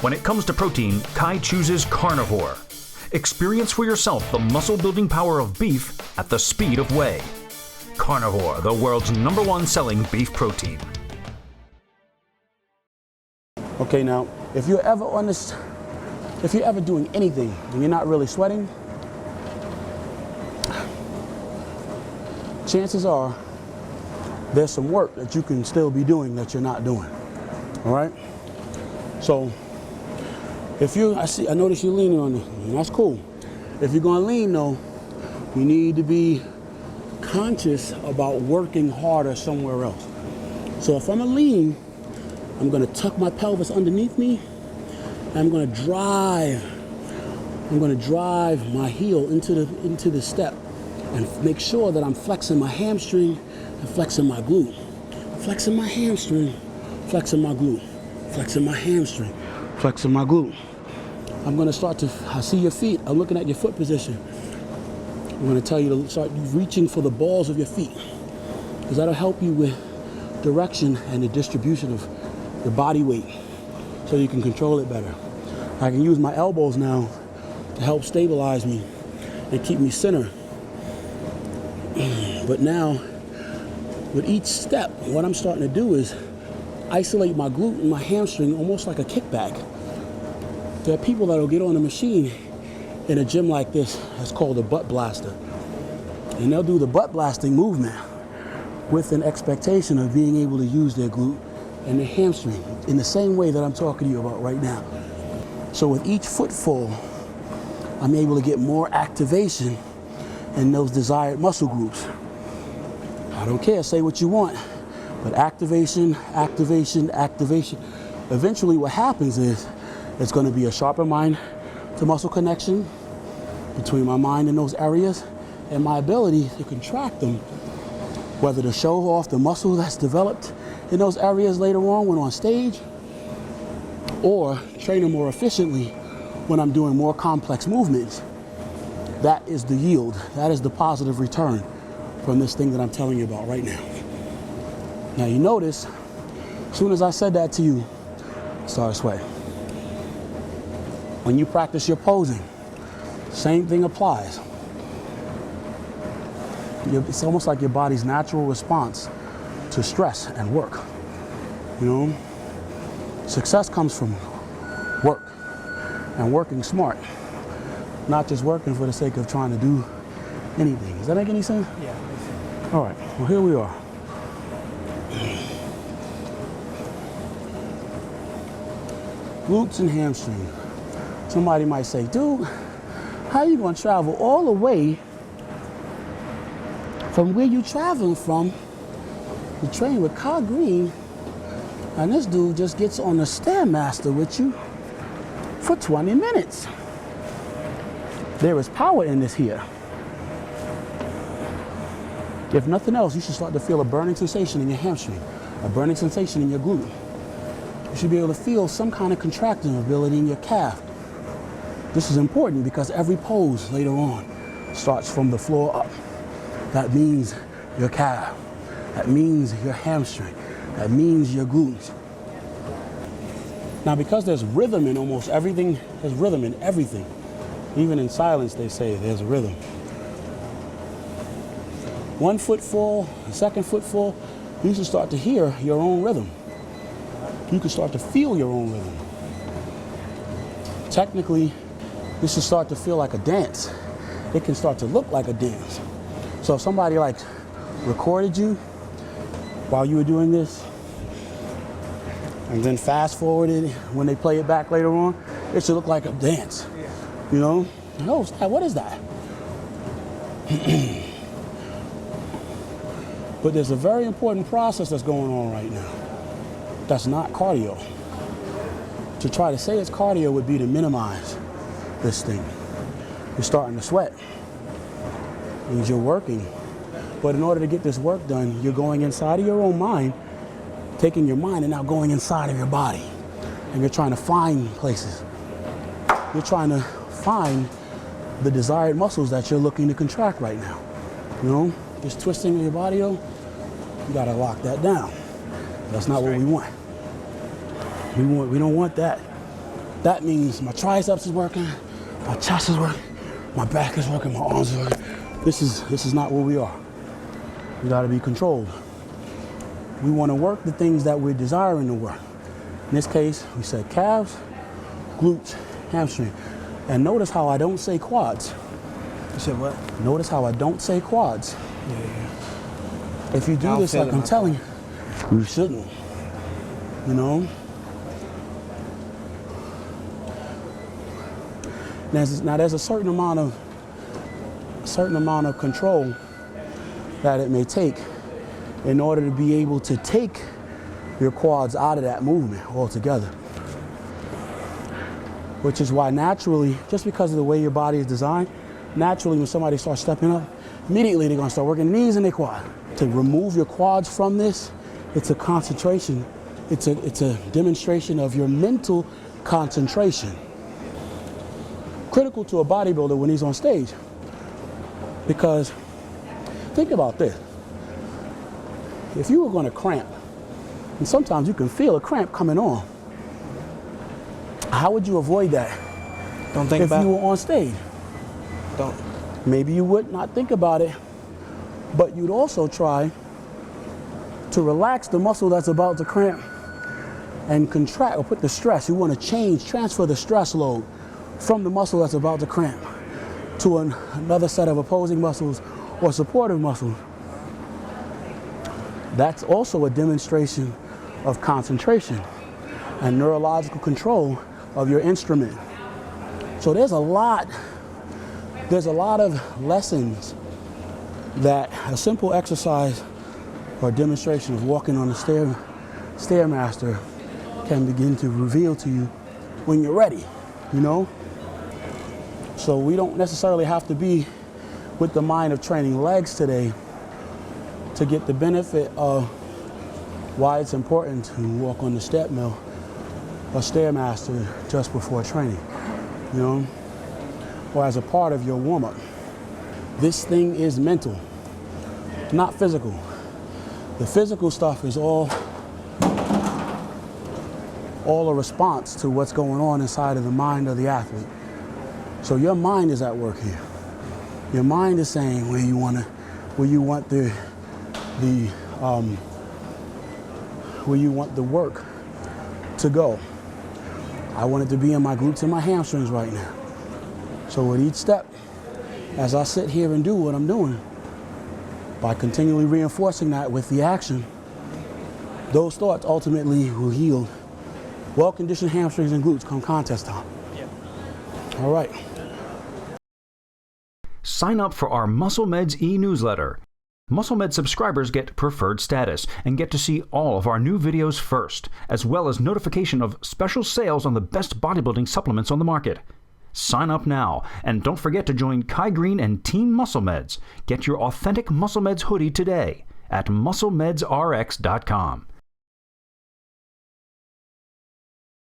When it comes to protein, Kai chooses carnivore. Experience for yourself the muscle-building power of beef at the speed of whey. Carnivore, the world's #1 selling beef protein. Okay, now, if you're ever doing anything and you're not really sweating, chances are there's some work that you can still be doing that you're not doing. All right? So, I notice you're leaning on it, and that's cool. If you're gonna lean though, you need to be conscious about working harder somewhere else. So if I'm gonna lean, I'm gonna tuck my pelvis underneath me, and I'm gonna drive my heel into the step and make sure that I'm flexing my hamstring and flexing my glute. Flexing my hamstring, flexing my glute. Flexing my hamstring, flexing my glute. I'm gonna I see your feet, I'm looking at your foot position. I'm gonna tell you to start reaching for the balls of your feet, because that'll help you with direction and the distribution of your body weight so you can control it better. I can use my elbows now to help stabilize me and keep me centered. But now, with each step, what I'm starting to do is isolate my glute and my hamstring almost like a kickback. There are people that will get on a machine in a gym like this. It's called a butt blaster. And they'll do the butt blasting movement with an expectation of being able to use their glute and their hamstring in the same way that I'm talking to you about right now. So with each footfall, I'm able to get more activation in those desired muscle groups. I don't care, say what you want, but activation, activation, activation. Eventually what happens is it's going to be a sharper mind to muscle connection between my mind and those areas and my ability to contract them, whether to show off the muscle that's developed in those areas later on when on stage, or train them more efficiently when I'm doing more complex movements. That is the yield. That is the positive return from this thing that I'm telling you about right now. Now you notice, as soon as I said that to you, I started sweating. When you practice your posing, same thing applies. It's almost like your body's natural response to stress and work. You know, success comes from work and working smart, not just working for the sake of trying to do anything. Does that make any sense? Yeah. All right, well, here we are. Glutes and hamstring. Somebody might say, dude, how are you gonna travel all the way from where you traveling from to train with Kyle Green, and this dude just gets on the Stairmaster with you for 20 minutes? There is power in this here. If nothing else, you should start to feel a burning sensation in your hamstring, a burning sensation in your glute. You should be able to feel some kind of contracting ability in your calf. This is important because every pose later on starts from the floor up. That means your calf. That means your hamstring. That means your glutes. Now, because there's rhythm in almost everything, there's rhythm in everything. Even in silence, they say there's a rhythm. One footfall, a second footfall, you should start to hear your own rhythm. You can start to feel your own rhythm. Technically, this should start to feel like a dance. It can start to look like a dance. So if somebody like recorded you while you were doing this, and then fast forwarded when they play it back later on, it should look like a dance. You know? Oh, what is that? But there's a very important process that's going on right now. That's not cardio. To try to say it's cardio would be to minimize this thing. You're starting to sweat. It means you're working. But in order to get this work done, you're going inside of your own mind, taking your mind and now going inside of your body. And you're trying to find places. You're trying to find the desired muscles that you're looking to contract right now. You know, just twisting your body though, you gotta lock that down. That's not what we want. We don't want that. that means my triceps is working, my chest is working, my back is working, my arms are working. This is not where we are. We gotta be controlled. We wanna work the things that we're desiring to work. In this case, we said calves, glutes, hamstring. And notice how I don't say quads. You said what? Notice how I don't say quads. Yeah. If you do this like I'm telling you, you shouldn't. You know? Now there's a certain amount of control that it may take in order to be able to take your quads out of that movement altogether. Which is why naturally, just because of the way your body is designed, naturally when somebody starts stepping up, immediately they're gonna start working knees and their quad. To remove your quads from this, it's a concentration. It's a demonstration of your mental concentration. Critical to a bodybuilder when he's on stage. Because think about this. If you were gonna cramp, and sometimes you can feel a cramp coming on, how would you avoid that? Don't think about it. If you were on stage. Don't. Maybe you would not think about it, but you'd also try to relax the muscle that's about to cramp and contract or put the stress. You want to transfer the stress load from the muscle that's about to cramp to another set of opposing muscles or supportive muscles. That's also a demonstration of concentration and neurological control of your instrument. So there's a lot of lessons that a simple exercise or demonstration of walking on the Stairmaster can begin to reveal to you when you're ready, you know? So we don't necessarily have to be with the mind of training legs today to get the benefit of why it's important to walk on the step mill or Stairmaster just before training, you know? Or as a part of your warm-up. This thing is mental, not physical. The physical stuff is all a response to what's going on inside of the mind of the athlete. So your mind is at work here. Your mind is saying where you want the work to go. I want it to be in my glutes and my hamstrings right now. So with each step, as I sit here and do what I'm doing, by continually reinforcing that with the action, those thoughts ultimately will yield well-conditioned hamstrings and glutes come contest time. Yeah. All right. Sign up for our Muscle Meds e-newsletter. Muscle Med subscribers get preferred status and get to see all of our new videos first, as well as notification of special sales on the best bodybuilding supplements on the market. Sign up now, and don't forget to join Kai Green and Team Muscle Meds. Get your authentic Muscle Meds hoodie today at musclemedsrx.com.